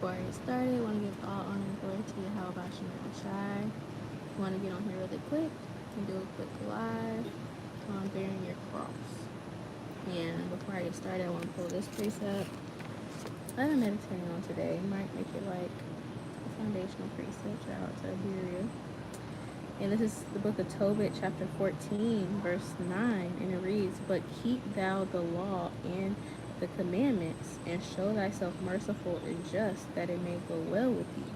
Before I get started, I want to give all honor and glory to Yahweh Shemel Shai. I want to get on here really quick and do a quick live on bearing your cross. And before I get started, I want to pull this precept I've been meditating on today. It might make it like a foundational precept. Shout out to Iberia. And this is the book of Tobit, chapter 14, verse 9. And it reads, "But keep thou the law and the commandments, and show thyself merciful and just, that it may go well with thee."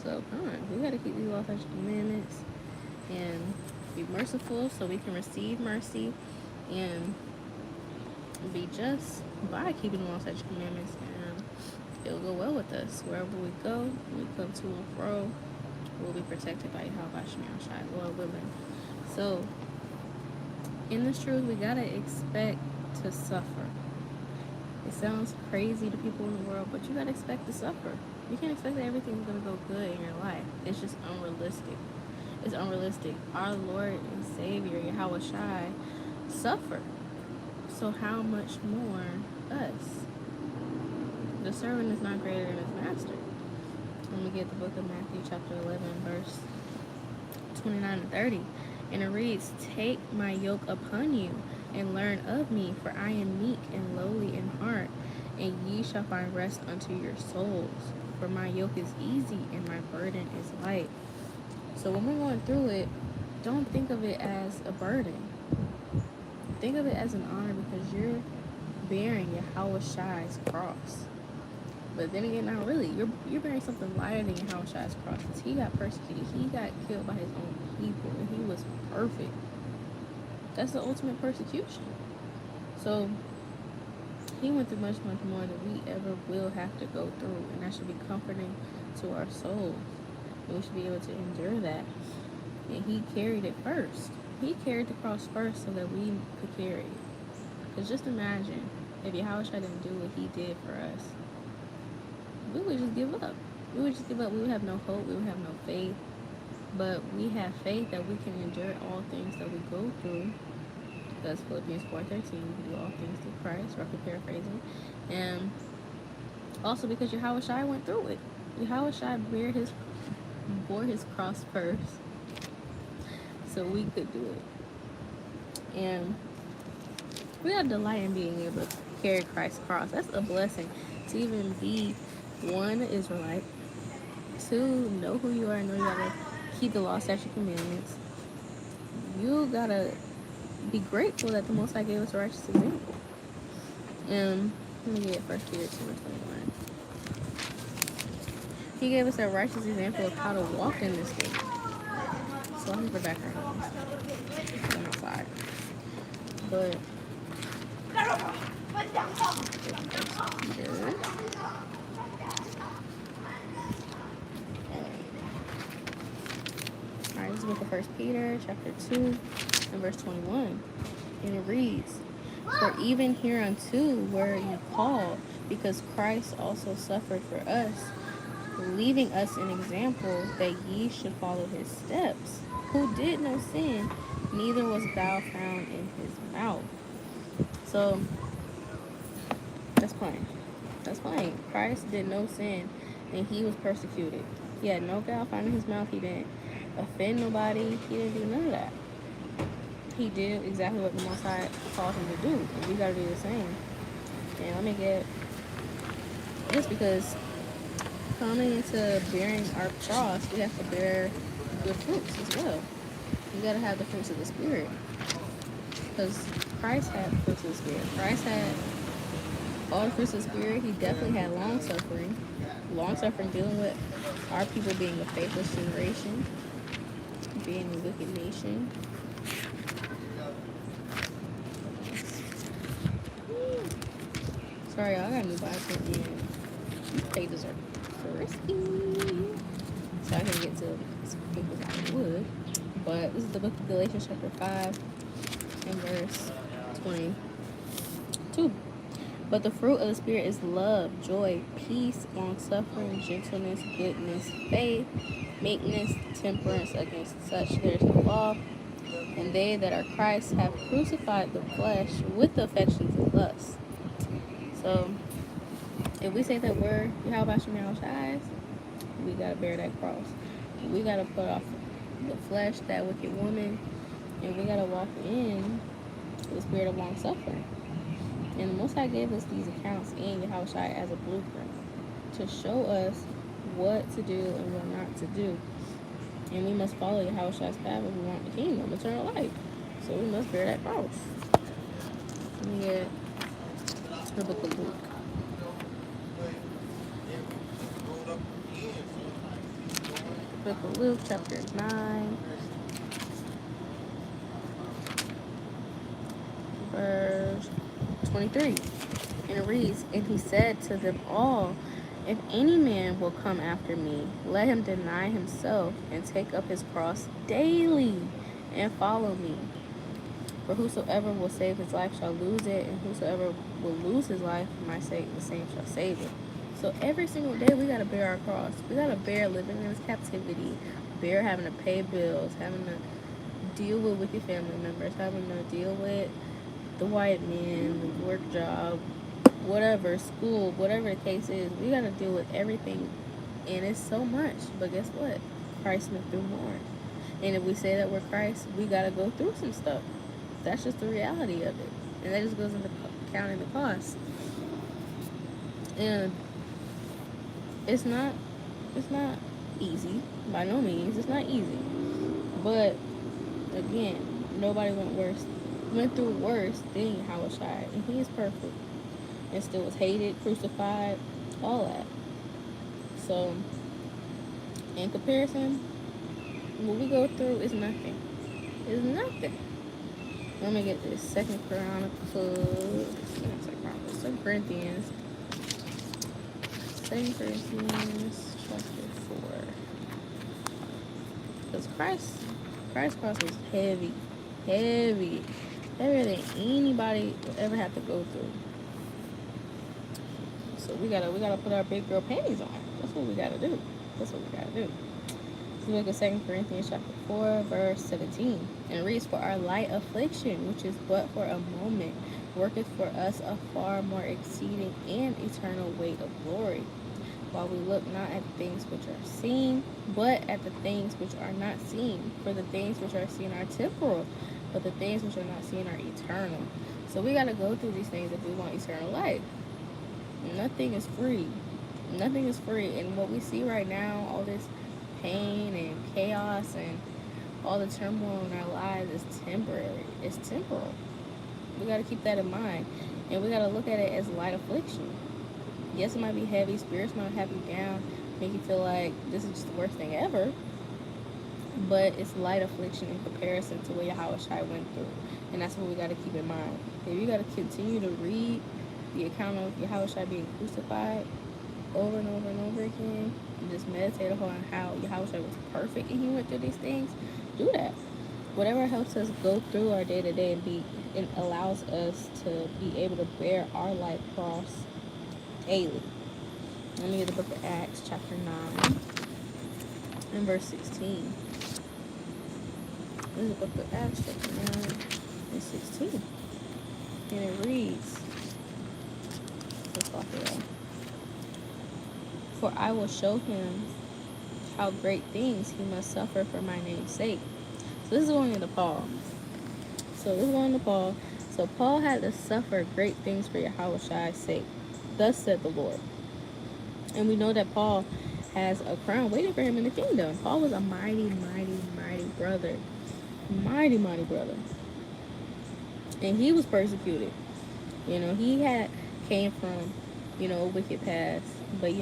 So, come on, we got to keep these laws and commandments and be merciful so we can receive mercy, and be just by keeping the laws and commandments, and it'll go well with us. Wherever we go, we come to and fro, we'll be protected by Yahweh Shemel Shai, Lord willing. So, in this truth, we gotta expect to suffer. It sounds crazy to people in the world, but you gotta expect to suffer. You can't expect that everything's gonna go good in your life. It's just unrealistic. It's unrealistic. Our Lord and Savior, Yahweh Shai, suffered. So how much more us? The servant is not greater than his master. Let me get the book of Matthew chapter 11, verse 29 and 30. And it reads, "Take my yoke upon you, and learn of me, for I am meek and lowly in heart, and ye shall find rest unto your souls. For my yoke is easy, and my burden is light." So when we're going through it, don't think of it as a burden. Think of it as an honor, because you're bearing Yahweh Shai's cross. But then again, not really. You're bearing something lighter than Yahweh Shai's cross, because he got persecuted. He got killed by his own people, and he was perfect. That's the ultimate persecution. So he went through much, much more than we ever will have to go through, and that should be comforting to our souls. And we should be able to endure that. And he carried it first. He carried the cross first so that we could carry it. Because just imagine if Yahweh Shai didn't do what he did for us, we would just give up. We would just give up. We would have no hope. We would have no faith. But we have faith that we can endure all things that we go through. Because Philippians 4:13, we can do all things through Christ, roughly paraphrasing. And also because Yahweh Shai went through it. Yahweh Shai bore his cross first, so we could do it. And we got to delight in being able to carry Christ's cross. That's a blessing, to even be one, Israelite, two, know who you are, and know you gotta keep the law, statute, commandments. You gotta be grateful that the Most High gave us a righteous example. And let me get 1 Peter 2:21. He gave us a righteous example of how to walk in this thing. So I'm for background noise. I'm outside. But alright, this is the book of 1 Peter, chapter 2, and verse 21. And it reads, "For even hereunto were ye called, because Christ also suffered for us, leaving us an example that ye should follow his steps, who did no sin, neither was guile found in his mouth." So that's plain. That's plain. Christ did no sin, and he was persecuted. He had no guile found in his mouth. He didn't offend nobody. He didn't do none of that. He did exactly what the Most High called him to do, and we gotta do the same. And let me get this, because coming into bearing our cross, we have to bear good fruits as well. You gotta have the fruits of the Spirit, because Christ had the fruits of the Spirit. Christ had all the fruits of the Spirit. He definitely had long suffering. Long suffering, dealing with our people being a faithless generation, being a wicked nation. Sorry, y'all, I got a new Bible, and these pages are risky, so I can get to as quick as I would. But this is the book of Galatians chapter 5 and verse 22. "But the fruit of the Spirit is love, joy, peace, long-suffering, gentleness, goodness, faith, meekness, temperance. Against such there is no law. And they that are Christ have crucified the flesh with the affections and lusts." So If we say that we're Yahweh Shemel Shai, we gotta bear that cross. We gotta put off the flesh, that wicked woman, and we gotta walk in the spirit of long suffering. And the Most High gave us these accounts in Yahushua as a blueprint to show us what to do and what not to do. And we must follow Yahushua's path if we want the kingdom, eternal life. So we must bear that cross. Let me get the book of Luke. The book of Luke, chapter 9, verse 23. And it reads, "And he said to them all, if any man will come after me, let him deny himself and take up his cross daily and follow me. For whosoever will save his life shall lose it, and whosoever will lose his life for my sake, the same shall save it." So every single day we gotta bear our cross. We gotta bear living in this captivity, bear having to pay bills, having to deal with wicked family members, having to deal with the white man, the work job, whatever, school, whatever the case is. We gotta deal with everything, and it's so much. But guess what? Christ went through more. And if we say that we're Christ, we gotta go through some stuff. That's just the reality of it, and that just goes into counting the cost. And it's not easy, by no means. It's not easy, but again, nobody went through worse than Yahushua, and he is perfect and still was hated, crucified, all that. So in comparison, what we go through is nothing. It's nothing. Let me get this. Second Corinthians chapter 4. Because Christ's cross was heavy, heavier than anybody would ever have to go through. So we gotta put our big girl panties on. That's what we gotta do. Let's look at 2 Corinthians chapter 4, verse 17. And it reads, "For our light affliction, which is but for a moment, worketh for us a far more exceeding and eternal weight of glory. While we look not at the things which are seen, but at the things which are not seen. For the things which are seen are temporal, but the things which are not seen are eternal." So we gotta go through these things if we want eternal life. Nothing is free. Nothing is free. And what we see right now, all this pain and chaos and all the turmoil in our lives is temporary. It's temporal. We got to keep that in mind. And we got to look at it as light affliction. Yes, it might be heavy. Spirits might have you down, make you feel like this is just the worst thing ever. But it's light affliction in comparison to what Yahushua went through. And that's what we got to keep in mind. If you got to continue to read the account of Yahushua being crucified over and over and over again, and just meditate upon how Yahushua was perfect and he went through these things, do that. Whatever helps us go through our day-to-day and allows us to be able to bear our life cross daily. Let me get the book of Acts chapter 9 and verse 16. This is the book of Acts chapter 9 and 16. And it reads, "For I will show him how great things he must suffer for my name's sake." So this is going into Paul. So Paul had to suffer great things for Yahushua's sake. Thus said the Lord. And we know that Paul has a crown waiting for him in the kingdom. Paul was a mighty, mighty, mighty brother. Mighty, mighty brother. And he was persecuted. He came from, a wicked past. But,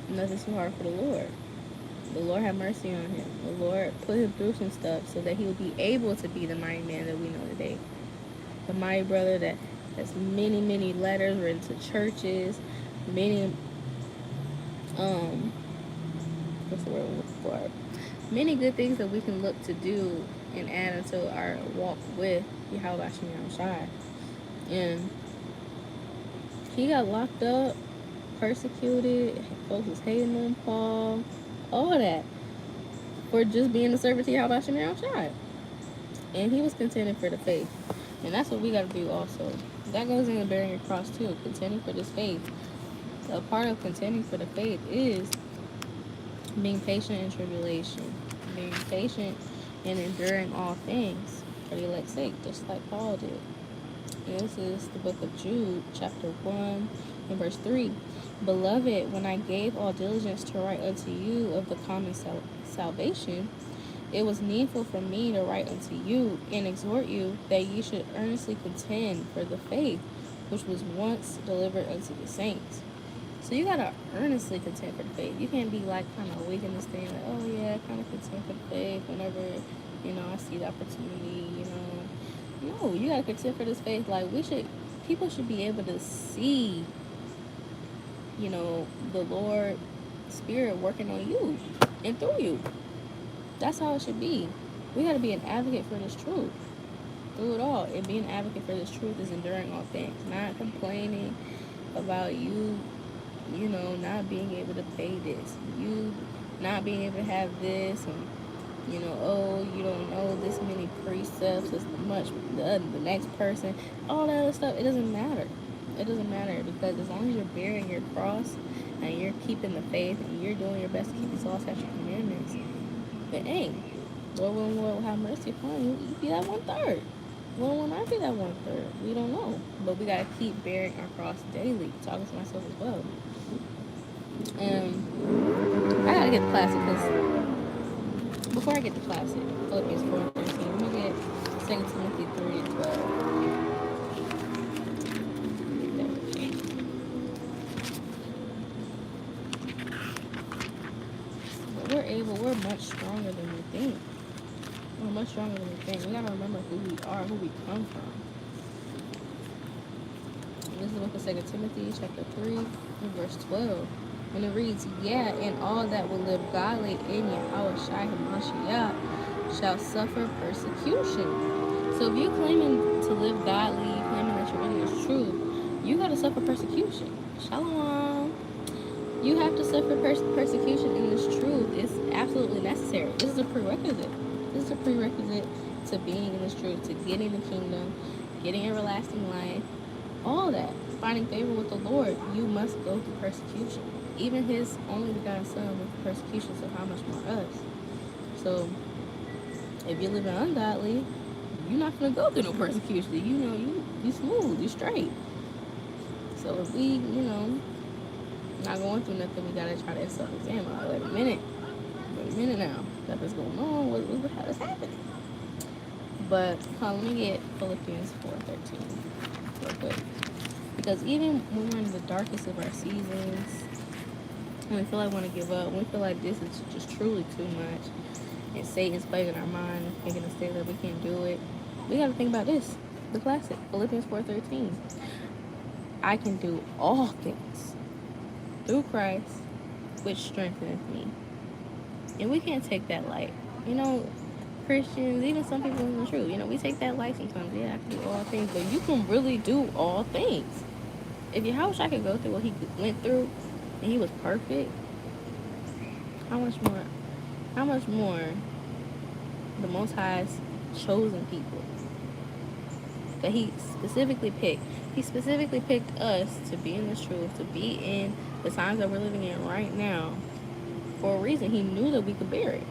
nothing's too hard for the Lord. The Lord had mercy on him. The Lord put him through some stuff so that he would be able to be the mighty man that we know today. The mighty brother that has many, many letters written to churches, many, what's the word I'm looking for? Many good things that we can look to do and add unto our walk with Yahweh Shai. And he got locked up, persecuted, folks was hating on Paul, all that, for just being a servant to Yahweh Shai. And he was contending for the faith. And that's what we got to do also. That goes into bearing your cross too, contending for this faith. a part of contending for the faith is being patient in tribulation, being patient and enduring all things for the elect's sake, just like Paul did. And this is the book of Jude, chapter 1, and verse 3. Beloved, when I gave all diligence to write unto you of the common salvation, it was needful for me to write unto you and exhort you that ye should earnestly contend for the faith which was once delivered unto the saints. So you gotta earnestly contend for the faith. You can't be like kind of weak in this thing, like, oh yeah, kind of contend for the faith whenever, I see the opportunity. No, you gotta contend for this faith. Like people should be able to see, the Lord Spirit working on you and through you. That's how it should be. We gotta be an advocate for this truth through it all. And being an advocate for this truth is enduring all things, not complaining about you not being able to pay this, you not being able to have this, and oh, you don't know this many precepts as much the next person, all that other stuff. It doesn't matter. It doesn't matter, because as long as you're bearing your cross and you're keeping the faith and you're doing your best to keep these laws, statutes, and commandments, then hey, Lord will have mercy upon you. You be that 1/3. Lord will not be that 1/3. We don't know, but we gotta keep bearing our cross daily. Talking to myself as well. I gotta get the classic, because before I get the classic, Philippians 4:13, let me get 2 Timothy 3:12. But we're much stronger than we think. We're much stronger than we think. We gotta remember who we are, who we come from. And this is the book of 2 Timothy, chapter 3, and verse 12. And it reads, yeah, and all that will live godly in Yahushua HaMashiach shall suffer persecution. So if you're claiming to live godly, you're claiming that your religion is true, you got to suffer persecution. Shalom. You have to suffer persecution in this truth. It's absolutely necessary. This is a prerequisite. This is a prerequisite to being in this truth, to getting the kingdom, getting everlasting life, all that. Finding favor with the Lord, you must go through persecution. Even his only begotten son with persecution, so how much more us? So if you're living ungodly, you're not gonna go through no persecution. You smooth, you straight. So if we, not going through nothing, we gotta try to self-examine. Like, wait a minute now. What's going on? What is happening? But let me get Philippians 4:13 real quick. Because even when we're in the darkest of our seasons, when we feel like we want to give up, when we feel like this is just truly too much, and Satan's playing in our mind, making us think that we can't do it, we got to think about this, the classic, Philippians 4:13. I can do all things through Christ, which strengtheneth me. And we can't take that light. Christians, even some people in the truth, we take that light sometimes. Yeah, I can do all things, but you can really do all things. If Yahushua could go through what he went through, and he was perfect, how much more the Most High's chosen people that he specifically picked. He specifically picked us to be in this truth, to be in the times that we're living in right now for a reason. He knew that we could bear it,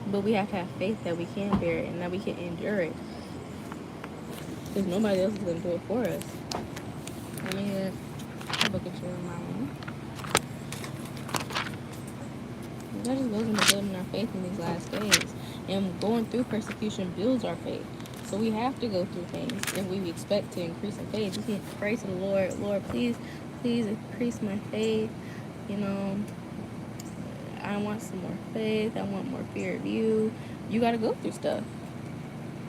but we have to have faith that we can bear it and that we can endure it, because nobody else is going to do it for us. Let me get the book of Jeremiah. That just goes into building our faith in these last days. And going through persecution builds our faith. So we have to go through things if we expect to increase in faith. You can pray to the Lord, Lord, please increase my faith. I want some more faith. I want more fear of you. You got to go through stuff.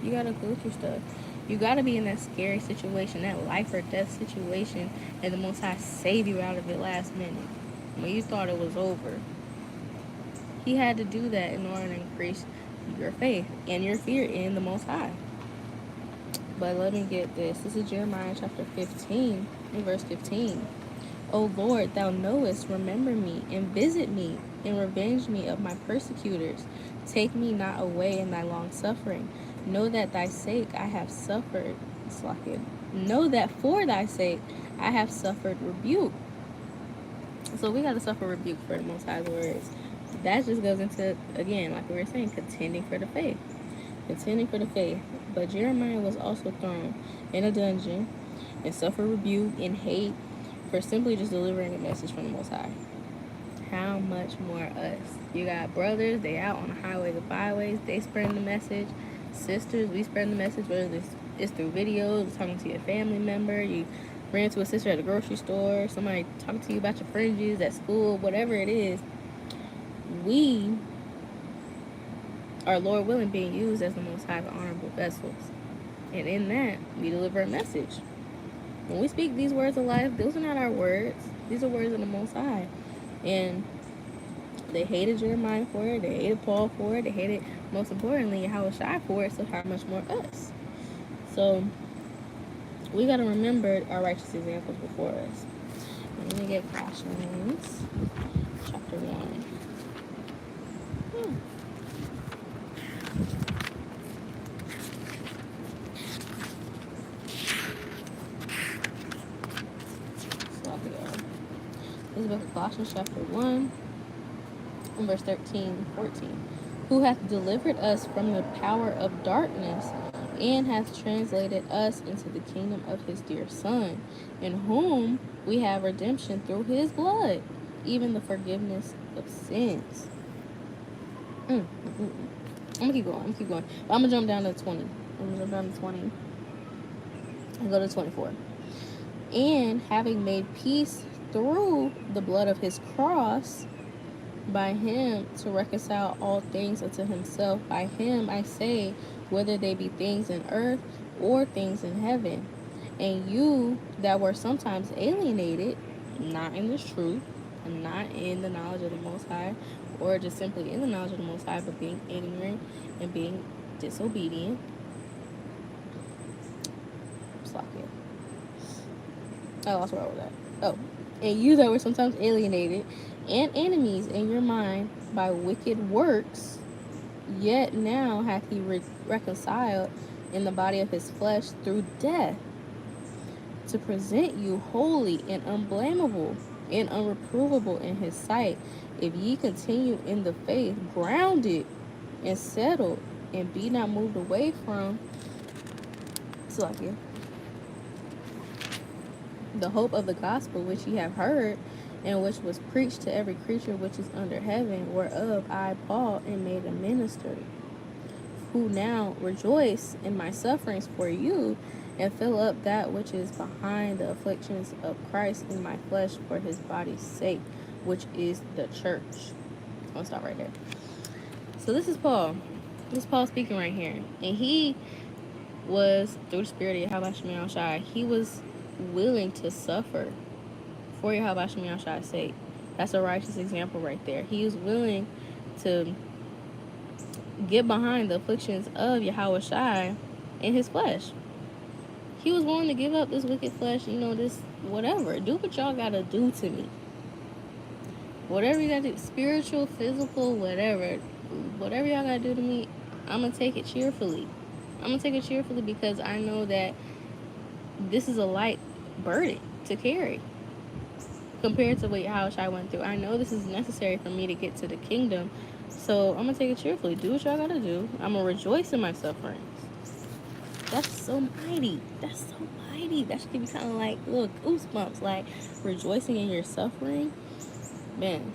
You got to be in that scary situation, that life or death situation, and the Most High save you out of it last minute when you thought it was over. He had to do that in order to increase your faith and your fear in the Most High. But let me get this. This is Jeremiah chapter 15, in verse 15. O Lord, thou knowest, remember me, and visit me, and revenge me of my persecutors. Take me not away in thy long suffering. Know that thy sake I have suffered. Know that for thy sake I have suffered rebuke. So we got to suffer rebuke for the Most High's words. That just goes into, again, like we were saying, contending for the faith. Contending for the faith. But Jeremiah was also thrown in a dungeon and suffered rebuke and hate for simply just delivering a message from the Most High. How much more us? You got brothers, they out on the highways and byways, they spreading the message. Sisters, we spreading the message, whether it's through videos, talking to your family member, you ran into a sister at the grocery store, somebody talking to you about your fringes at school, whatever it is. We are, Lord willing, being used as the Most High honorable vessels. And in that, we deliver a message. When we speak these words of life, those are not our words. These are words of the Most High. And they hated Jeremiah for it. They hated Paul for it. They hated, most importantly, Yahushua for it. So how much more us? So we got to remember our righteous examples before us. Let me get Colossians chapter 1. This is book of Colossians chapter 1, and verse 13 and 14. Who hath delivered us from the power of darkness, and hath translated us into the kingdom of his dear Son, in whom we have redemption through his blood, even the forgiveness of sins. I'm gonna keep going. But I'm gonna jump down to 20. And go to 24. And having made peace through the blood of his cross, by him to reconcile all things unto himself. By him I say, whether they be things in earth or things in heaven. And you that were sometimes alienated, not in this truth, and not in the knowledge of the Most High, or just simply in the knowledge of the Most High, but being ignorant and being disobedient. I lost where I was at. Oh, and you that were sometimes alienated and enemies in your mind by wicked works, yet now hath he reconciled in the body of his flesh through death, to present you holy and unblameable and unreprovable in his sight, if ye continue in the faith, grounded and settled, and be not moved away from the hope of the gospel which ye have heard, and which was preached to every creature which is under heaven, whereof I, Paul, am made a minister, who now rejoice in my sufferings for you, and fill up that which is behind the afflictions of Christ in my flesh for his body's sake, which is the church. I'll stop right there. So this is Paul. This is Paul speaking right here. And he was, through the spirit of Yahweh Shemir Shai, he was willing to suffer for Yahweh Shemir Shai's sake. That's a righteous example right there. He was willing to get behind the afflictions of Yahweh Shai in his flesh. He was willing to give up this wicked flesh, this whatever. Do what y'all gotta do to me. Whatever you gotta do, spiritual, physical, whatever y'all gotta do to me, I'm gonna take it cheerfully. Because I know that this is a light burden to carry compared to what Yahweh Shai went through. I know this is necessary for me to get to the kingdom, so I'm gonna take it cheerfully. Do what y'all gotta do. I'm gonna rejoice in my sufferings. That's so mighty. That should give you kind of like little goosebumps, like rejoicing in your suffering. Man,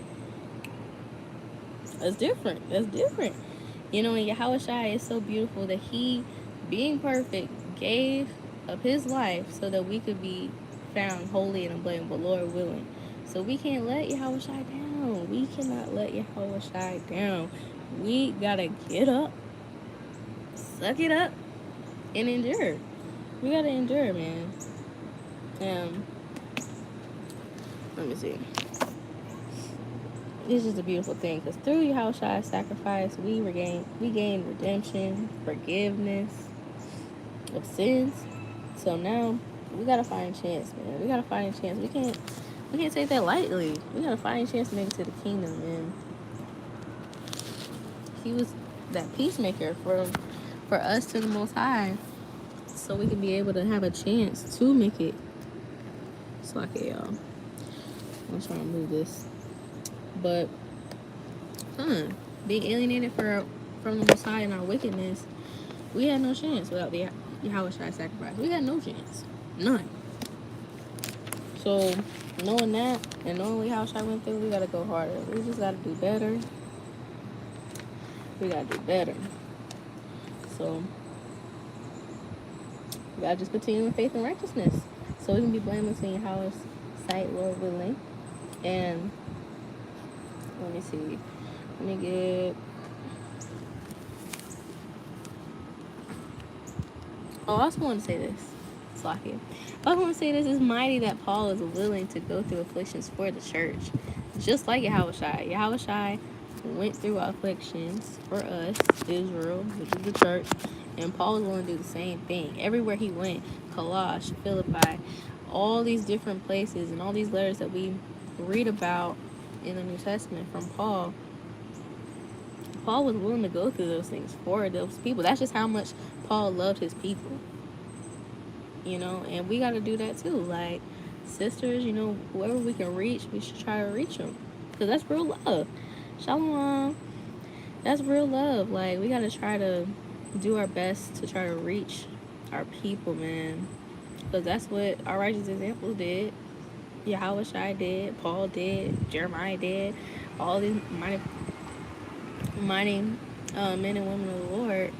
that's different. And Yahweh Shai is so beautiful that he, being perfect, gave up his life so that we could be found holy and unblameable, Lord willing. So we can't let Yahweh Shai down. We cannot let Yahweh Shai down. We gotta get up, suck it up, and endure. We gotta endure, man. Let me see. It's just a beautiful thing, because through Yahweh Shai's sacrifice, we gain redemption, forgiveness of sins. So now we gotta find a chance, man. We can't take that lightly. We gotta find a chance to make it to the kingdom, man. He was that peacemaker for us to the Most High, so we can be able to have a chance to make it. It's like it, y'all. I'm trying to move this. But, being alienated from the Most High and our wickedness, we had no chance without the Yahweh Shai sacrifice. We had no chance. None. So, knowing that and knowing what Yahweh Shai went through, we gotta go harder. We just gotta do better. We gotta do better. So, we gotta just continue in faith and righteousness. So we can be blameless in Yahweh's sight, Lord willing. And let me see. Let me get. Oh, I also want to say this. Slaki. I also want to say this. It's mighty that Paul is willing to go through afflictions for the church. Just like Yahweh Shai. Yahweh Shai went through afflictions for us, Israel, which is the church. And Paul is willing to do the same thing. Everywhere he went, Colosse, Philippi, all these different places and all these letters that we read about in the New Testament from Paul was willing to go through those things for those people. That's just how much Paul loved his people. You know, and we got to do that too. Like, sisters, you know, whoever we can reach, we should try to reach them. Because that's real love. Shalom. That's real love. Like, we got to try to do our best to try to reach our people, man. Because that's what our righteous examples did. Yahweh Shai did. Paul did. Jeremiah did. All these mighty men and women of the Lord,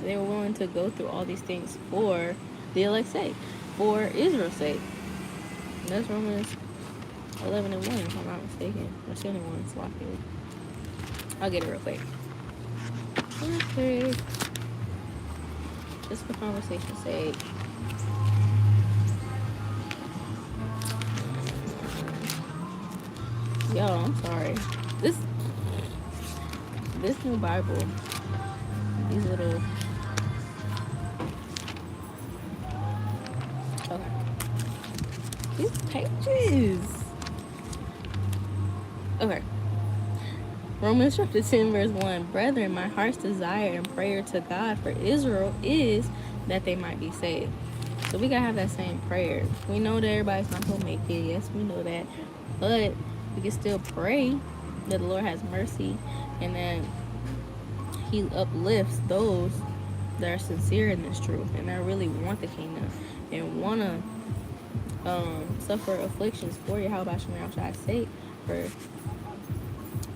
they were willing to go through all these things for the elect's sake, for Israel's sake. And that's Romans 11 and 1, if I'm not mistaken. Or 7 and 1, Sloppy. I'll get it real quick. Okay. Just for conversation's sake. Yo, I'm sorry. This new Bible, these little. Okay. These pages. Okay. Romans chapter 10, verse 1. Brethren, my heart's desire and prayer to God for Israel is that they might be saved. So we gotta have that same prayer. We know that everybody's not gonna make it. Yes, we know that. But we can still pray that the Lord has mercy and that He uplifts those that are sincere in this truth and that really want the kingdom and want to suffer afflictions for Yahweh Shem Shai's sake, for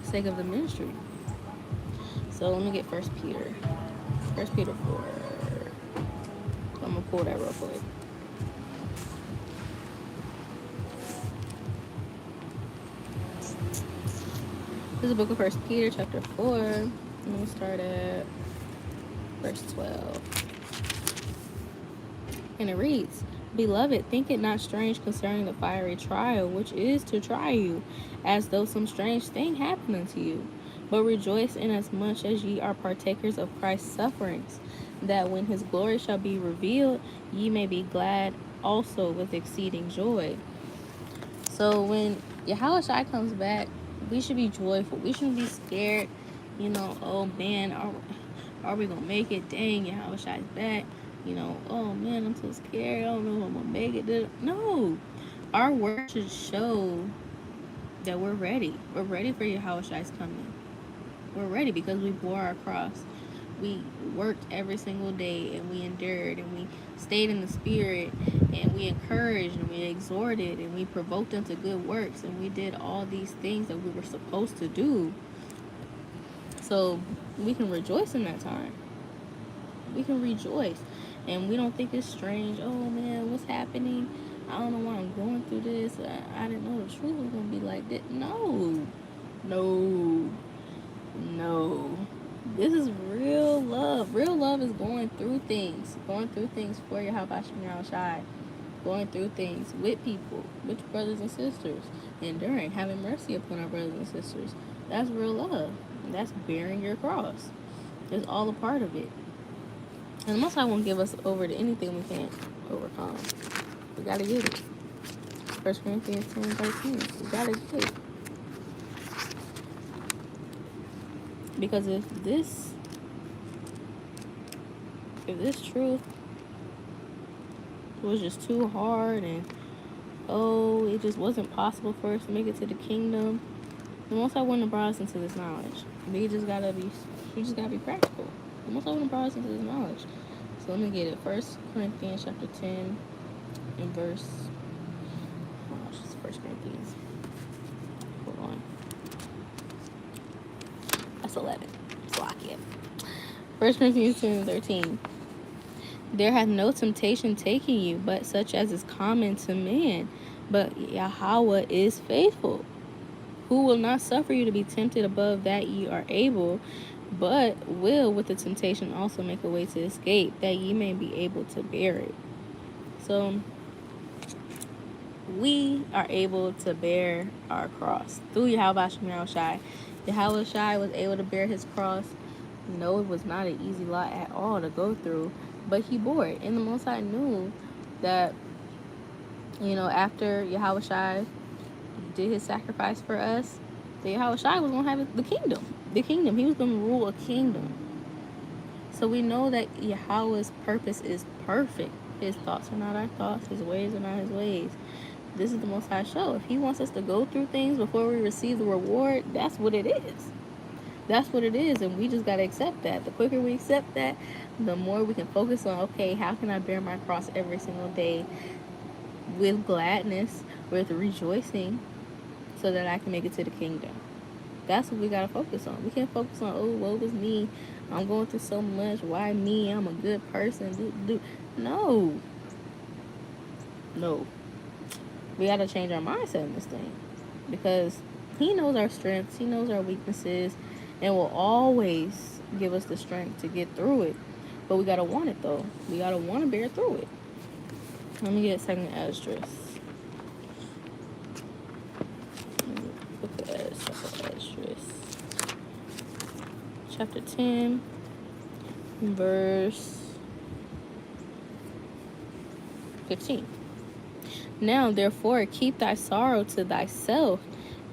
sake of the ministry. So let me get 1 Peter 4. I'm gonna pull that real quick. This is the book of 1 Peter chapter 4. Let me start at verse 12. And it reads, Beloved, think it not strange concerning the fiery trial, which is to try you, as though some strange thing happened unto you. But rejoice inasmuch as ye are partakers of Christ's sufferings, that when his glory shall be revealed, ye may be glad also with exceeding joy. So when Yahweh Shai comes back, we should be joyful. We shouldn't be scared, you know, oh man, are we going to make it? Dang, Yahweh Shai's back. You know, oh man, I'm so scared. I don't know if I'm going to make it. No. Our work should show that we're ready. We're ready for Yahweh Shai's coming. We're ready because we bore our cross. We worked every single day and we endured and we stayed in the spirit and we encouraged and we exhorted and we provoked them to good works and we did all these things that we were supposed to do. So we can rejoice in that time. We can rejoice. And we don't think it's strange. Oh man, what's happening? I don't know why I'm going through this. I didn't know the truth was going to be like that. No. This is real love. Real love is going through things for your Yahweh Shai. Going through things with people, with brothers and sisters, enduring, having mercy upon our brothers and sisters. That's real love. That's bearing your cross. It's all a part of it. And the Most High won't give us over to anything we can't overcome. We gotta get it. 1 Corinthians 10:13. We gotta get it. Because if this truth was just too hard and oh, it just wasn't possible for us to make it to the kingdom. The Most High wouldn't have brought us into this knowledge. We just gotta be practical. The Most High wouldn't have brought us into this knowledge. So let me get it. 1 Corinthians chapter 10 and verse. Oh, it's 1 Corinthians. Hold on. That's 11. So I get 1 Corinthians 10 and 13. There hath no temptation taken you, but such as is common to man. But Yahweh is faithful, who will not suffer you to be tempted above that ye are able, but will with the temptation also make a way to escape, that ye may be able to bear it. So we are able to bear our cross through Yahweh Shai. Yahweh Shai was able to bear his cross. No, it was not an easy lot at all to go through, but he bore it. And the Most High knew that, after Yahweh Shai did his sacrifice for us, that Yahweh Shai was going to have the kingdom. The kingdom. He was going to rule a kingdom. So we know that Yahweh's purpose is perfect. His thoughts are not our thoughts. His ways are not his ways. This is the Most High show. If he wants us to go through things before we receive the reward, that's what it is. That's what it is, and we just got to accept that. The quicker we accept that, the more we can focus on, okay, how can I bear my cross every single day with gladness, with rejoicing, so that I can make it to the kingdom. That's what we got to focus on. We can't focus on, oh, woe is me. I'm going through so much. Why me? I'm a good person. No. We got to change our mindset in this thing, because he knows our strengths. He knows our weaknesses, and will always give us the strength to get through it. But we got to want it, though. We got to want to bear through it. Let me get 2nd Esdras. Book of Esdras. Chapter 10, verse 15. Now, therefore, keep thy sorrow to thyself,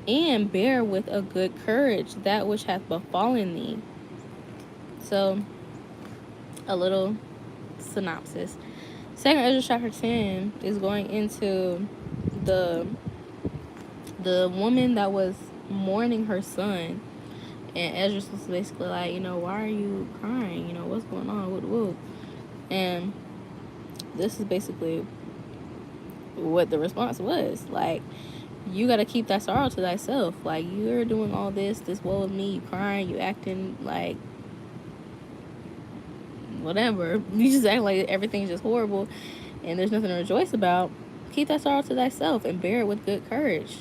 and bear with a good courage that which hath befallen thee. So, a little synopsis. 2nd Esdras chapter 10 is going into the woman that was mourning her son, and Esdras was basically like, why are you crying? What's going on? Whoop. And this is basically what the response was. Like, you got to keep that sorrow to thyself. Like, you're doing all this woe of me, you crying, you acting like whatever. You just act like everything's just horrible and there's nothing to rejoice about. Keep that sorrow to thyself and bear it with good courage,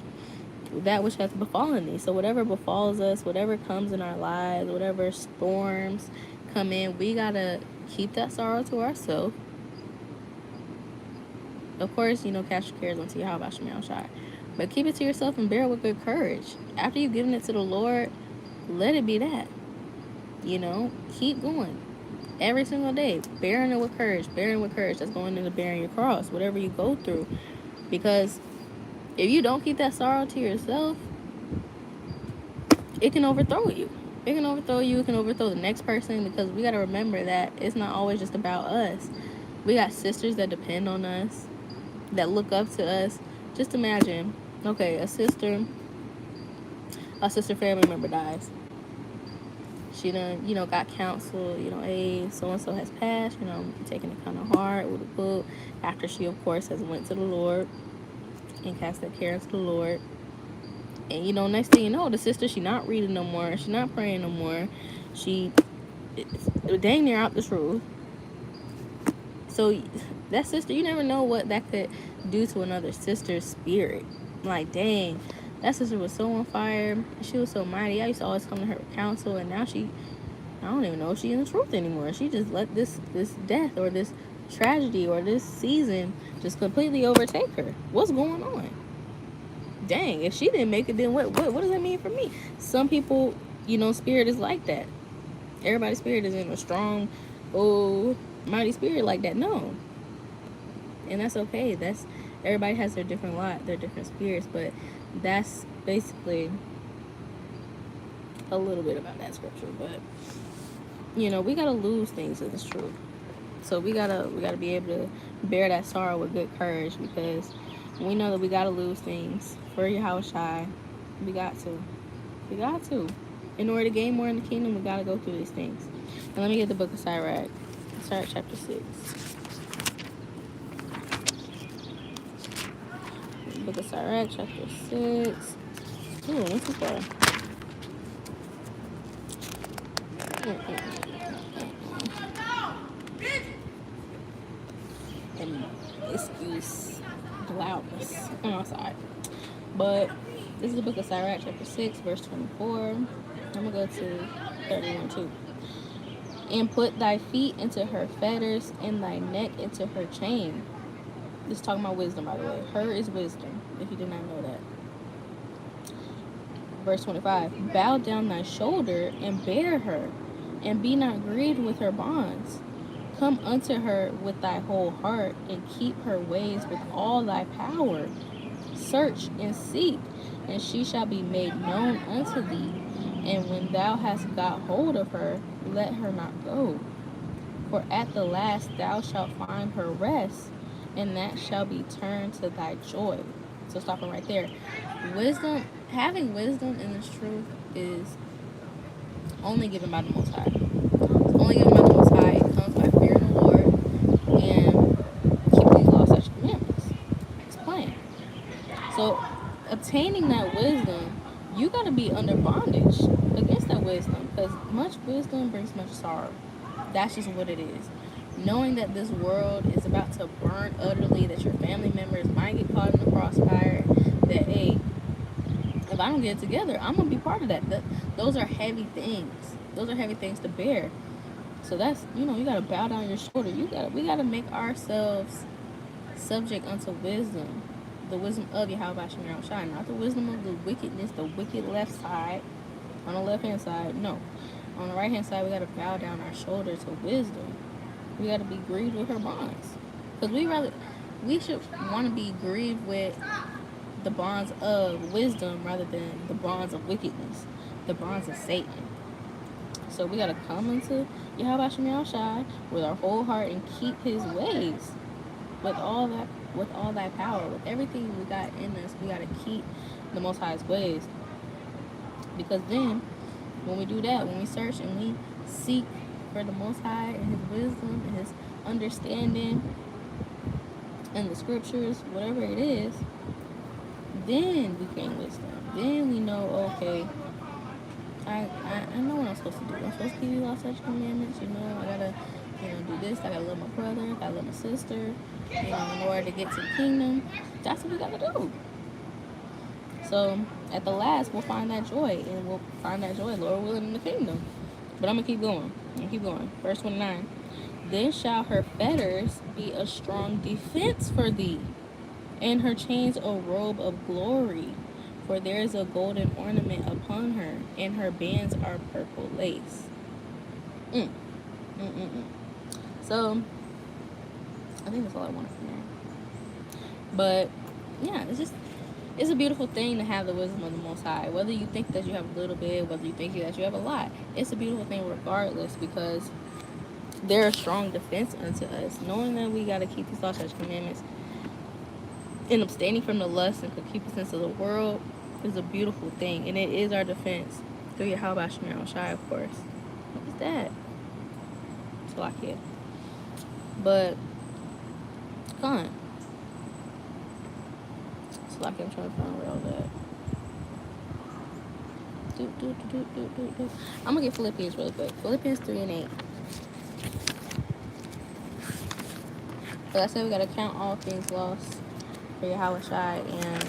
that which hath befallen thee. So whatever befalls us, whatever comes in our lives, whatever storms come in, we got to keep that sorrow to ourselves. Of course, cast your cares unto Yahweh Shai. But keep it to yourself and bear it with good courage. After you've given it to the Lord, let it be that. Keep going. Every single day, bearing it with courage. Bearing with courage. That's going into bearing your cross, whatever you go through. Because if you don't keep that sorrow to yourself, it can overthrow you. It can overthrow you. It can overthrow the next person, because we got to remember that it's not always just about us. We got sisters that depend on us, that look up to us. Just imagine, okay, a sister family member dies. She done, got counsel, hey, so-and-so has passed, taking it kind of hard with a book, after she, of course, has went to the Lord and cast that care into the Lord. And, next thing you know, the sister, she not reading no more, she not praying no more, she dang near out the truth. So that sister, you never know what that could do to another sister's spirit. Like, dang, that sister was so on fire. She was so mighty. I used to always come to her with counsel, and now I don't even know if she's in the truth anymore. She just let this death or this tragedy or this season just completely overtake her. What's going on? Dang, if she didn't make it, then what does that mean for me? Some people, spirit is like that. Everybody's spirit is in a strong, mighty spirit like that. No. And that's okay. Everybody has their different lot, their different spirits, but that's basically a little bit about that scripture. But we gotta lose things in this truth. So we gotta be able to bear that sorrow with good courage, because We know that we gotta lose things for Yahweh Shai. We got to. We got to. In order to gain more in the kingdom, we gotta go through these things. And let me get the book of Sirach. Sirach chapter 6. Book of Sirach chapter 6. Ooh, this is far. And excuse the loudness on my side. But this is the book of Sirach chapter 6, verse 24. I'm gonna go to 31 too. And put thy feet into her fetters and thy neck into her chain. This is talking about wisdom, by the way. Her is wisdom, if you did not know that. Verse 25. Bow down thy shoulder and bear her, and be not grieved with her bonds. Come unto her with thy whole heart, and keep her ways with all thy power. Search and seek, and she shall be made known unto thee. And when thou hast got hold of her, let her not go. For at the last thou shalt find her rest, and that shall be turned to thy joy. So stopping right there. Wisdom, having wisdom in this truth is only given by the Most High. It's only given by the Most High. It comes by fearing the Lord and keeping these laws, such commandments. It's plain. So obtaining that wisdom, you got to be under bondage against that wisdom, because much wisdom brings much sorrow. That's just what it is. Knowing that this world is about to burn utterly, that your family members might get caught in the crossfire, that, hey, if I don't get it together, I'm going to be part of that. Those are heavy things. Those are heavy things to bear. So that's, you got to bow down your shoulder. We got to make ourselves subject unto wisdom. The wisdom of Yahweh Shem Shai, not the wisdom of the wickedness, the wicked left side, on the left hand side. No, on the right hand side, we got to bow down our shoulder to wisdom. We got to be grieved with her bonds, because we should want to be grieved with the bonds of wisdom rather than the bonds of wickedness, the bonds of Satan. So we got to come into Yahweh Shem Shai with our whole heart and keep His ways. With all thy power, with everything we got in us, we got to keep the Most High's ways. Because then, when we do that, when we search and we seek for the Most High and His wisdom and His understanding and the scriptures, whatever it is, then we gain wisdom. Then we know, okay, I know what I'm supposed to do. I'm supposed to keep these laws, such commandments. I gotta do this. I gotta love my brother. I gotta love my sister. In order to get to the kingdom, that's what we gotta do. So at the last, we'll find that joy, and we'll find that joy, Lord willing, in the kingdom. But I'm gonna keep going. Verse 29. Then shall her fetters be a strong defense for thee, and her chains a robe of glory. For there is a golden ornament upon her, and her bands are purple lace. So I think that's all I wanted from there. But yeah, it's a beautiful thing to have the wisdom of the Most High. Whether you think that you have a little bit, whether you think that you have a lot, it's a beautiful thing regardless, because they're a strong defense unto us. Knowing that we got to keep these laws, such commandments, and abstaining from the lust and concupiscence of the world is a beautiful thing, and it is our defense through Yahweh Shem Shai, of course. What is that? It's like it. But gone. It's like I'm trying to find where all that. I'm gonna get Philippians really quick. Philippians 3:8. But I said we gotta count all things lost for Yahweh Shai, and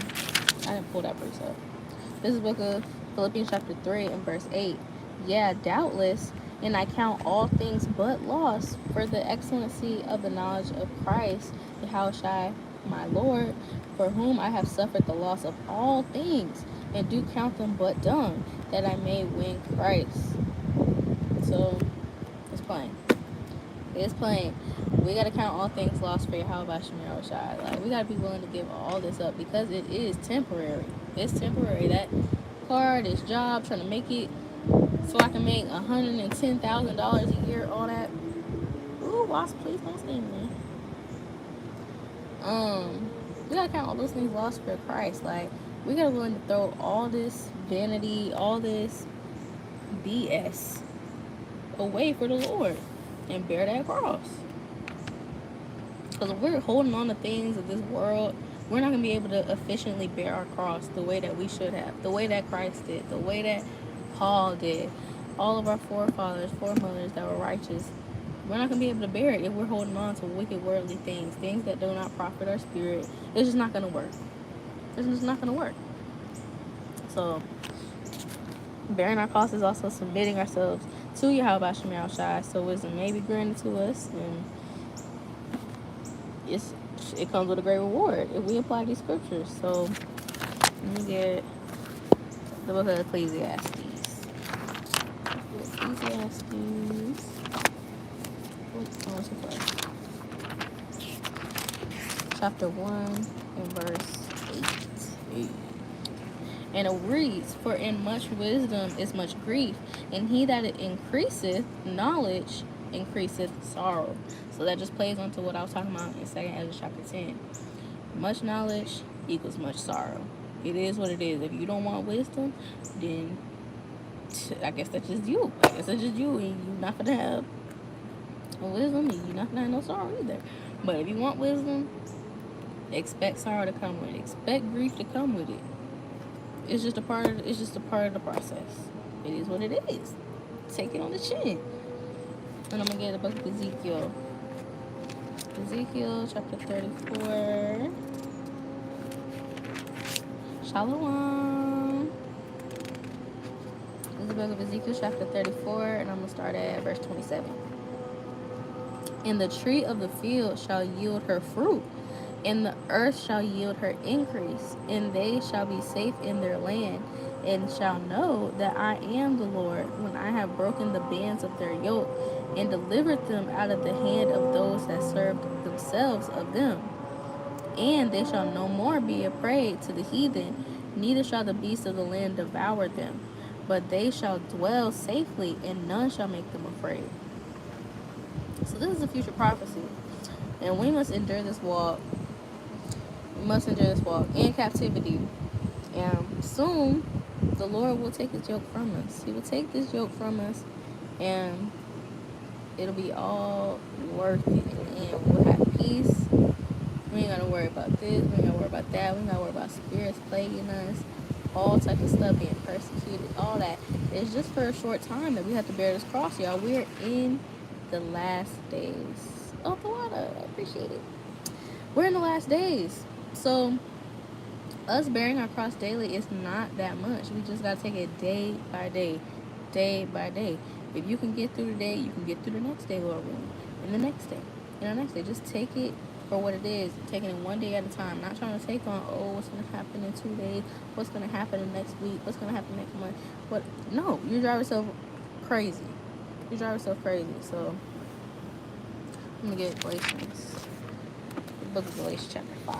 I didn't pull that verse up. This is the book of Philippians chapter 3 and verse 8. Yeah, doubtless, and I count all things but loss for the excellency of the knowledge of Christ, Yahweh Shai, my Lord, for whom I have suffered the loss of all things, and do count them but dung, that I may win Christ. So, it's plain. It's plain. We got to count all things lost for Yahweh Shem Shai. Like, we got to be willing to give all this up, because it is temporary. It's temporary. That car, this job, trying to make it so I can make $110,000 a year, all that. Ooh, wasp, please don't sting me. We gotta count all those things lost for Christ. Like, we gotta be willing to throw all this vanity, all this BS away for the Lord and bear that cross. Because if we're holding on to things of this world, we're not going to be able to efficiently bear our cross the way that we should have, the way that Christ did, the way that Paul did, all of our forefathers, foremothers that were righteous. We're not going to be able to bear it if we're holding on to wicked, worldly things, things that do not profit our spirit. It's just not going to work. It's just not going to work. So, bearing our cross is also submitting ourselves to Yahweh Shem Yahushai, so wisdom may be granted to us, and it comes with a great reward if we apply these scriptures. So let me get the book of Ecclesiastes. Chapter 1 and verse 8. And it reads, "For in much wisdom is much grief, and he that increaseth knowledge increaseth sorrow." So that just plays onto what I was talking about in 2nd Ezra chapter 10. Much knowledge equals much sorrow. It is what it is. If you don't want wisdom, then I guess that's just you. I guess that's just you, and you're not gonna have wisdom, and you're not gonna have no sorrow either. But if you want wisdom, expect sorrow to come with it. Expect grief to come with it. It's just a part of the process. It is what it is. Take it on the chin. And I'm gonna get the book of Ezekiel. Ezekiel chapter 34. Shalom. This is the book of Ezekiel chapter 34, and I'm gonna start at verse 27. "And the tree of the field shall yield her fruit, and the earth shall yield her increase, and they shall be safe in their land, and shall know that I am the Lord when I have broken the bands of their yoke, and delivered them out of the hand of those that served themselves of them. And they shall no more be a prey to the heathen, neither shall the beasts of the land devour them, but they shall dwell safely, and none shall make them afraid." So this is a future prophecy, and we must endure this walk. We must endure this walk in captivity, and soon the Lord will take his yoke from us. He will take this yoke from us, and it'll be all worth it, and we'll have peace. We ain't gotta worry about this, we ain't gotta worry about that, we ain't gotta worry about spirits plaguing us, all type of stuff, being persecuted, all that. It's just for a short time that we have to bear this cross, y'all. We're in the last days. Oh, the water, I appreciate it. We're in the last days. So us bearing our cross daily is not that much. We just gotta take it day by day, day by day. If you can get through the day, you can get through the next day, Lord willing, and the next day, and the next day. Just take it for what it is, taking it one day at a time, not trying to take on, oh, what's going to happen in 2 days, what's going to happen in next week, what's going to happen next month. What? No, you drive yourself crazy. You drive yourself crazy. So let me get Galatians, the book of Galatians chapter 5.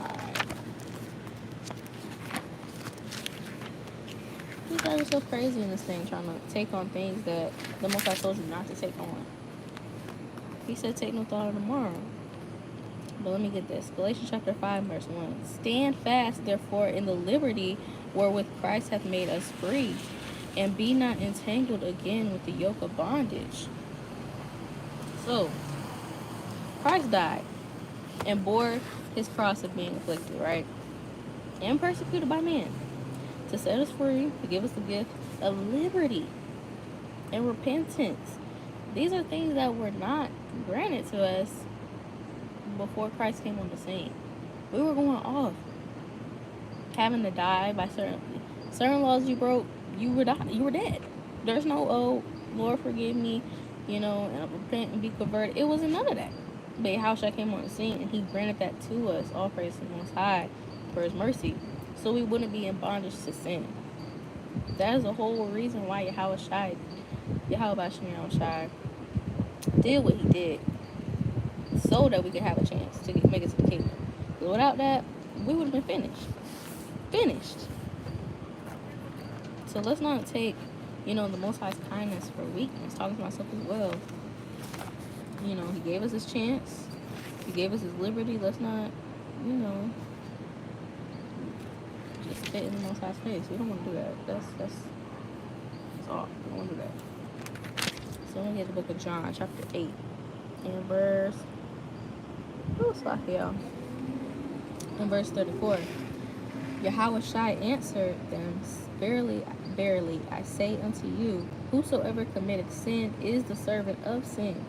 You drive yourself crazy in this thing, trying to take on things that the Most High told you not to take on. He said take no thought of tomorrow. But let me get this. Galatians chapter 5, verse 1. "Stand fast, therefore, in the liberty wherewith Christ hath made us free, and be not entangled again with the yoke of bondage." So, Christ died and bore his cross of being afflicted, right? And persecuted by man, to set us free, to give us the gift of liberty and repentance. These are things that were not granted to us before Christ came on the scene. We were going off, having to die by certain laws you broke. You were dead. There's no, oh, Lord forgive me, and I repent and be converted. It wasn't none of that. But Yahushua came on the scene, and he granted that to us. All praise to the Most High for his mercy, so we wouldn't be in bondage to sin. That is the whole reason why Yahweh Shem Yahushua did what he did, so that we could have a chance to make it to the kingdom. But without that, we would have been finished. So let's not take, the Most High's kindness for weakness. Talking to myself as well. He gave us his chance. He gave us his liberty. Let's not, spit in the Most High's face. We don't want to do that. That's off. We don't want to do that. So we're going to get the book of John, chapter 8, and verse, in verse 34. Yahweh Shai answered them, Verily, verily, I say unto you, whosoever committeth sin is the servant of sin.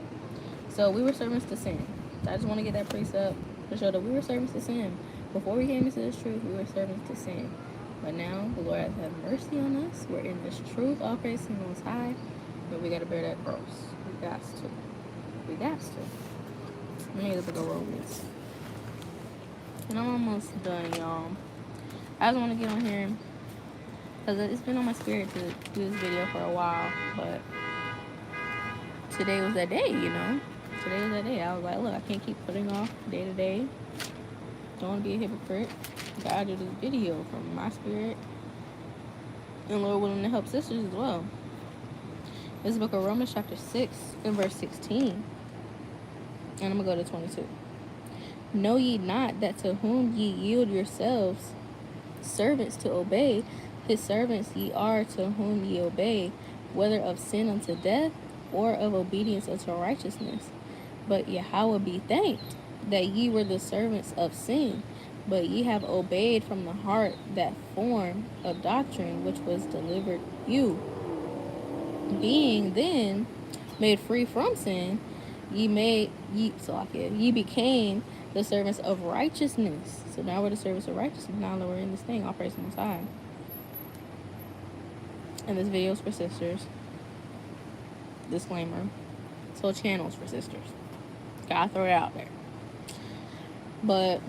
So we were servants to sin. I just want to get that precept to show that we were servants to sin. Before we came into this truth, we were servants to sin. But now the Lord has had mercy on us. We're in this truth. All praise to the Most High. But we got to bear that cross. We got to. We got to. Let me get the book of Romans. And I'm almost done, y'all. I just want to get on here because it's been on my spirit to do this video for a while. But today was that day, you know. Today was that day. I was like, look, I can't keep putting off day to day. Don't want to be a hypocrite. Gotta do this video from my spirit. And Lord willing to help sisters as well. This is the book of Romans chapter 6 and verse 16. And I'm going to go to 22. Know ye not that to whom ye yield yourselves servants to obey, his servants ye are to whom ye obey, whether of sin unto death or of obedience unto righteousness. But Yahweh be thanked that ye were the servants of sin, but ye have obeyed from the heart that form of doctrine which was delivered you. Being then made free from sin, ye became the servants of righteousness. So now we're the servants of righteousness. Now that we're in this thing, all praise to the Most High. And this video is for sisters. Disclaimer. So channels for sisters. Gotta throw it out there. But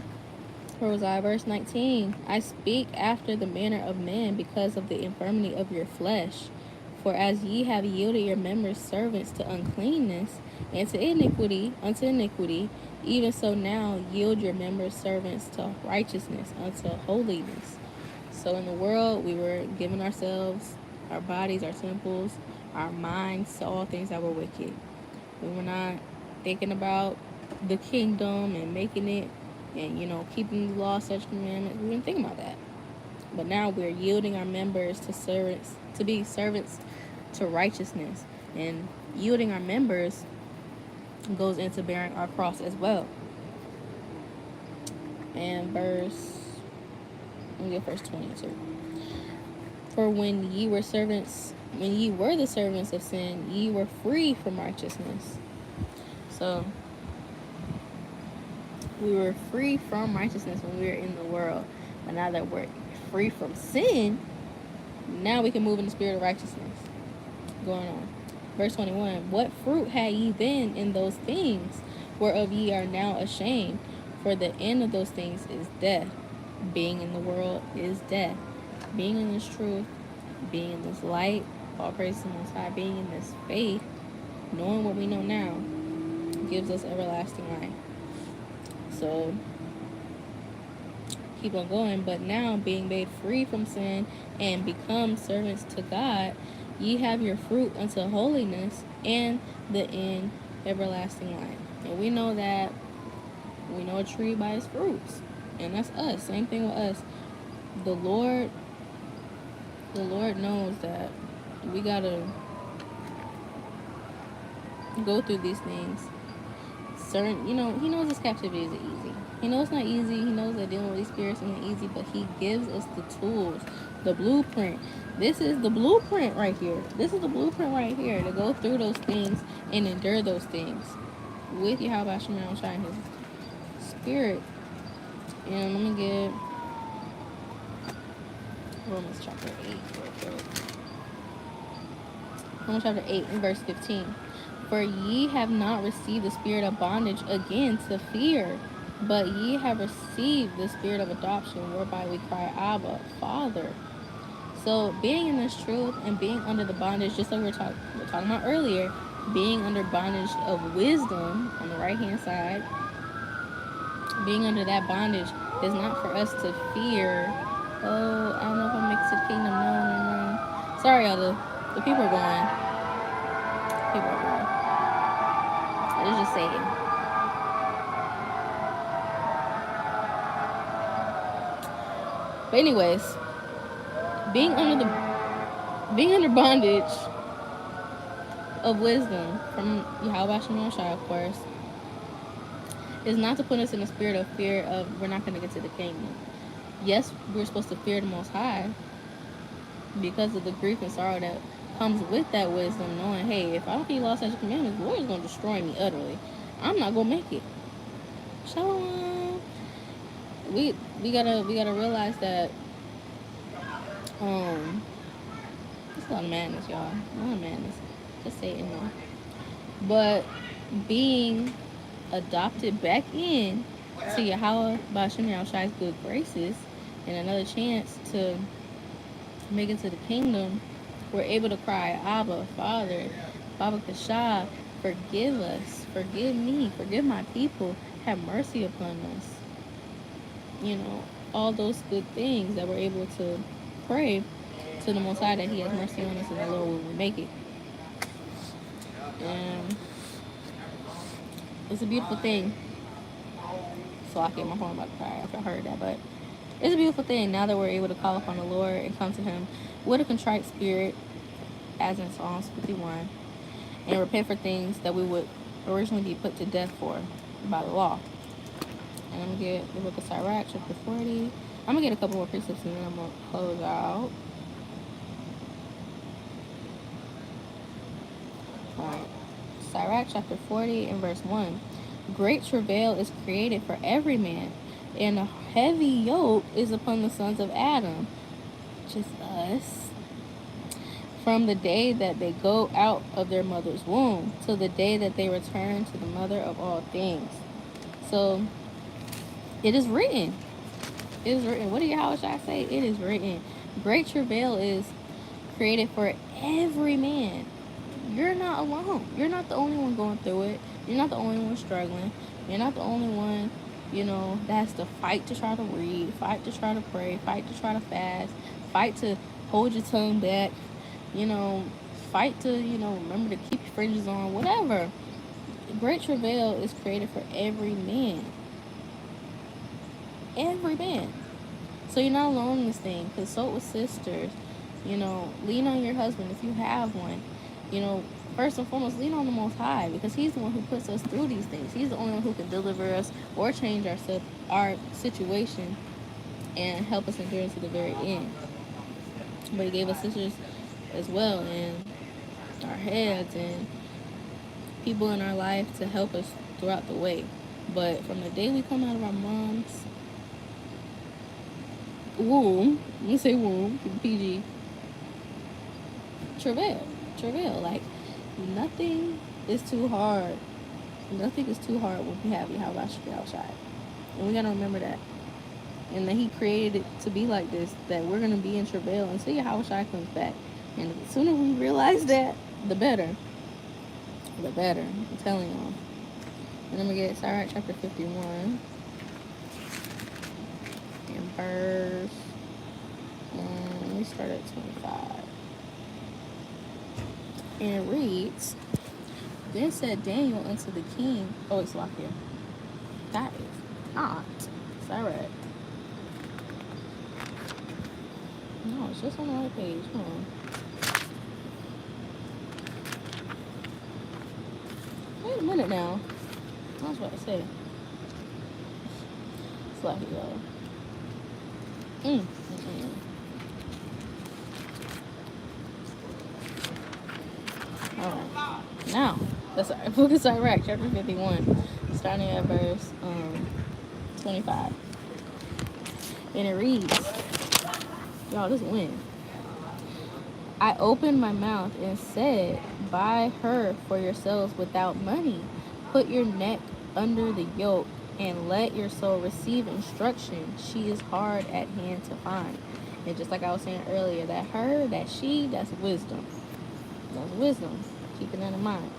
where was I? Verse 19. I speak after the manner of men because of the infirmity of your flesh. For as ye have yielded your members servants to uncleanness and to iniquity unto iniquity, even so now yield your members servants to righteousness unto holiness. So in the world we were giving ourselves, our bodies, our temples, our minds to all things that were wicked. We were not thinking about the kingdom and making it and, you know, keeping the law, such commandments. We didn't think about that. But now we're yielding our members to servants, to be servants to righteousness. And yielding our members goes into bearing our cross as well. And verse 22. For when ye were the servants of sin, ye were free from righteousness. So we were free from righteousness when we were in the world. But now that we're free from sin, now we can move in the spirit of righteousness. Going on. Verse 21. What fruit had ye then in those things whereof ye are now ashamed? For the end of those things is death. Being in the world is death. Being in this truth, being in this light, all praise to the Most High, being in this faith, knowing what we know now, gives us everlasting life. So keep on going. But now, being made free from sin and become servants to God, ye have your fruit unto holiness, and the end everlasting life. And we know that we know a tree by its fruits, and that's us. Same thing with us. The Lord knows that we gotta go through these things. Certain, you know, He knows this captivity isn't easy. He knows it's not easy. He knows that dealing with these spirits isn't easy, but He gives us the tools, the blueprint. This is the blueprint right here. This is the blueprint right here to go through those things and endure those things with Yahweh Shemel Shai and His Spirit. And let me get Romans chapter 8 real quick. Romans chapter 8 and verse 15. For ye have not received the spirit of bondage again to fear, but ye have received the spirit of adoption, whereby we cry, Abba, Father. So being in this truth and being under the bondage, just like we're talking about earlier, being under bondage of wisdom on the right hand side, being under that bondage is not for us to fear. Oh, I don't know if I'm mixed with kingdom. No. Sorry, y'all. The people are going. People are going. It's just saying. But anyways, being under bondage of wisdom from Yahweh Shem Shai, of course, is not to put us in a spirit of fear of we're not going to get to the kingdom. Yes, we're supposed to fear the Most High because of the grief and sorrow that comes with that wisdom, knowing, hey, if I don't keep lost such commandments, the Lord is going to destroy me utterly. I'm not going to make it. Shalom. We gotta realize that it's a lot of madness, y'all. A lot of madness. Just say it, no. But being adopted back in to Yahweh Bashem Yahushai's good graces and another chance to make it to the kingdom, we're able to cry, Abba, Father, Baba Kasha, forgive us, forgive me, forgive my people, have mercy upon us. You know, all those good things that we're able to pray to the Most High that He has mercy on us and the Lord will make it. And it's a beautiful thing. So I get my phone about to cry after I heard that, but it's a beautiful thing now that we're able to call upon the Lord and come to Him with a contrite spirit, as in Psalms 51, and repent for things that we would originally be put to death for by the law. And I'm going to get the book of Sirach, chapter 40. I'm going to get a couple more precepts and then I'm going to close out. Alright. Sirach, chapter 40 and verse 1. Great travail is created for every man, and a heavy yoke is upon the sons of Adam, which is us, from the day that they go out of their mother's womb till the day that they return to the mother of all things. So, it is written. It is written. What do Yahweh say? It is written. Great travail is created for every man. You're not alone. You're not the only one going through it. You're not the only one struggling. You're not the only one, that has to fight to try to read, fight to try to pray, fight to try to fast, fight to hold your tongue back, fight to, remember to keep your fringes on, whatever. Great travail is created for every man. Every man. So you're not alone in this thing. Consult with sisters. Lean on your husband if you have one. First and foremost, lean on the Most High because He's the one who puts us through these things. He's the only one who can deliver us or change our situation and help us endure to the very end. But He gave us sisters as well and our heads and people in our life to help us throughout the way. But from the day we come out of our mom's womb, let me say womb, PG, travail. Like, nothing is too hard. Nothing is too hard when we have Yahweh outside. And we gotta remember that. And that He created it to be like this, that we're gonna be in travail until Yahweh comes back. And the sooner we realize that, the better. The better. I'm telling y'all. And I'm gonna get Sirach chapter 51. And verse. Let me start at 25. And it reads, Then said Daniel unto the king, it's locked here. That is not Sirach. No, it's just on the other page. Hold on. Wait a minute now. I was about to say. It's locked here. Alright. Now, that's our book of Sirach, chapter 51, starting at verse 25. And it reads, y'all, this win. I opened my mouth and said, Buy her for yourselves without money. Put your neck under the yoke and let your soul receive instruction. She is hard at hand to find. And just like I was saying earlier, that her, that she, that's wisdom. That's wisdom. Keeping that in mind.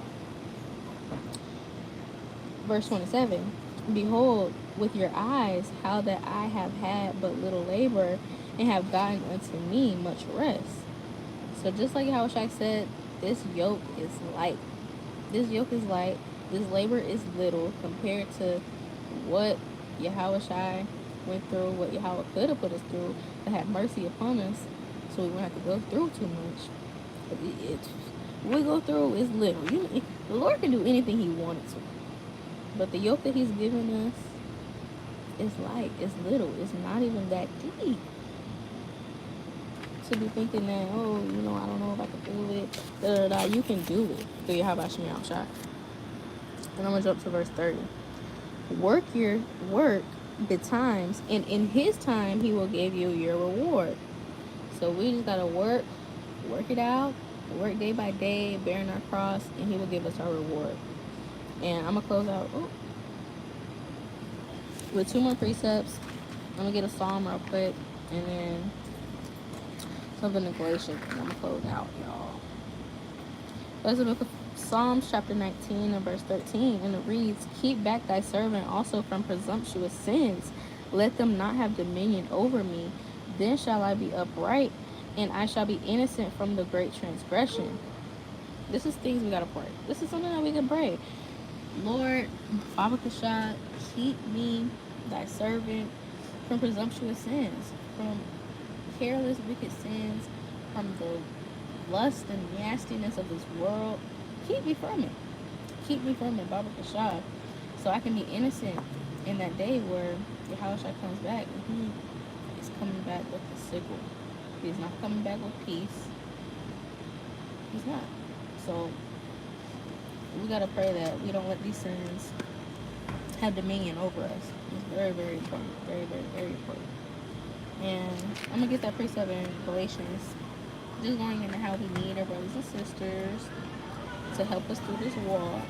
Verse 27. Behold, with your eyes, how that I have had but little labor, and have gotten unto me much rest. So just like Yahushua said, this yoke is light. This yoke is light. This labor is little compared to what Yahushua went through, what Yahweh could have put us through, to have mercy upon us so we won't have to go through too much. But what we go through is little. The Lord can do anything He wanted to, but the yoke that He's given us is light. It's little. It's not even that deep. To be thinking that, oh, I don't know if I can do it. You can do it through your Habashim Shai. And I'm gonna jump to verse 30. Work the times, and in His time He will give you your reward. So we just gotta work it out, work day by day, bearing our cross, and He will give us our reward. And I'm gonna close out with 2 more precepts. I'm gonna get a psalm real quick, and then something in Galatians, and I'm gonna close out, y'all. That's the book of Psalms, chapter 19 and verse 13, and it reads, "Keep back thy servant also from presumptuous sins. Let them not have dominion over me. Then shall I be upright, and I shall be innocent from the great transgression." This is things we gotta pray. This is something that we can pray. Lord, Baba Kashad, keep me, thy servant, from presumptuous sins, from careless, wicked sins, from the lust and nastiness of this world. Keep me from it. Keep me from it, Baba Kashad, so I can be innocent in that day where Yahushua comes back, and He is coming back with the sickle. He's not coming back with peace. He's not. So we gotta pray that we don't let these sins have dominion over us. It's very, very important. Very, very, very important. And I'm gonna get that precept in Galatians, just going into how we need our brothers and sisters to help us through this walk.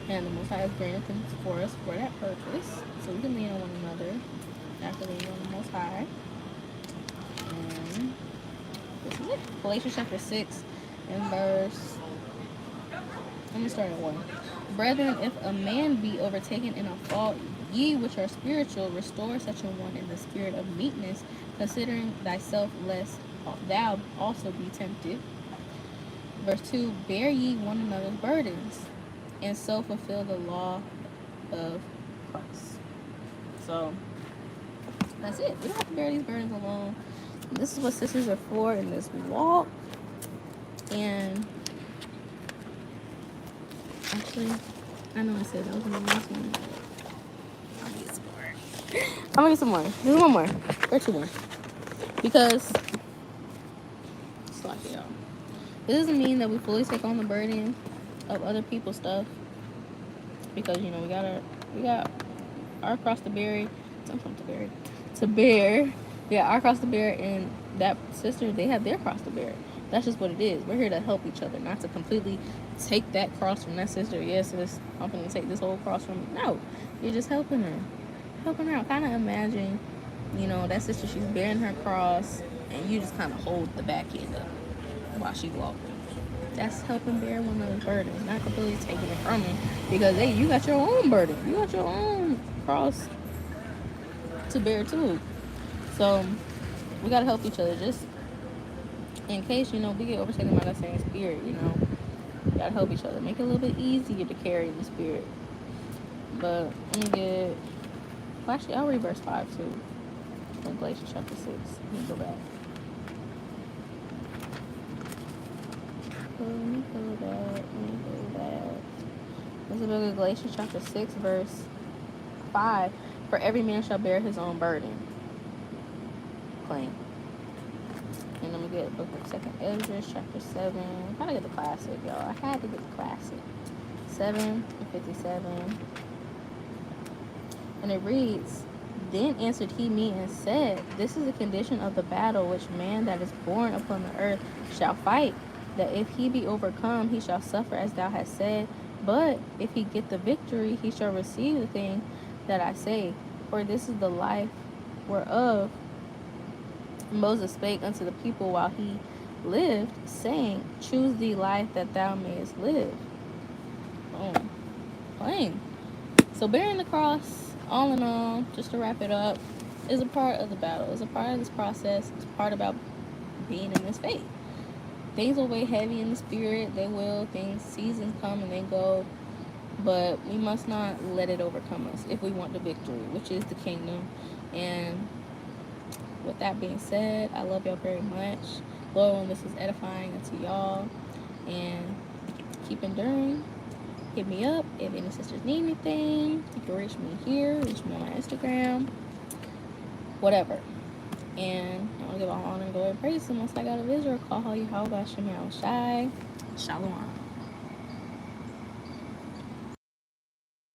And the Most High has granted things for us for that purpose, so we can lean on one another after leaning on the Most High. And this is it. Galatians chapter 6 and verse. Let me start at 1. Brethren, if a man be overtaken in a fault, ye which are spiritual, restore such a one in the spirit of meekness, considering thyself, lest thou also be tempted. Verse 2, bear ye one another's burdens, and so fulfill the law of Christ. So that's it. We don't have to bear these burdens alone. This is what sisters are for in this walk. And actually, I know I said that was the last one. I'm gonna get some more. Just one more. Or 2 more. Because it's like, y'all. This doesn't mean that we fully take on the burden of other people's stuff. Because, we got our cross to bear. To bear. Yeah, our cross to bear, and that sister, they have their cross to bear. That's just what it is. We're here to help each other, not to completely take that cross from that sister. Yes, I'm going to take this whole cross from you. No, you're just helping her. Helping her out. Kind of imagine, that sister, she's bearing her cross, and you just kind of hold the back end up while she's walking. That's helping bear one another's burden, not completely taking it from her. Because, hey, you got your own burden. You got your own cross to bear, too. So, we got to help each other. Just in case, we get overtaken by that same spirit, we got to help each other. Make it a little bit easier to carry the spirit. But, let me actually, I'll read verse 5, too. In Galatians chapter 6. Let me go back. This is the book of Galatians chapter 6, verse 5. For every man shall bear his own burden. Claim. And let me get the book of 2nd Ezra chapter 7. I gotta get the classic, y'all. I had to get the classic. 7 and 57. And it reads, Then answered he me and said, This is the condition of the battle which man that is born upon the earth shall fight, that if he be overcome, he shall suffer as thou hast said. But if he get the victory, he shall receive the thing that I say. For this is the life whereof Moses spake unto the people while he lived, saying, Choose thee life that thou mayest live. Boom. Plain. So bearing the cross, all in all, just to wrap it up, is a part of the battle. It's a part of this process. It's part about being in this faith. Things will weigh heavy in the spirit. They will. Seasons come and they go. But we must not let it overcome us if we want the victory, which is the kingdom. And with that being said, I love y'all very much. Lord, when this is edifying unto y'all, and keep enduring. Hit me up if any sisters need anything. You can reach me here, reach me on my Instagram, whatever. And I want to give all honor and glory and praise to the Most High God of Israel. Call Yahweh Shem Shai. Shalom.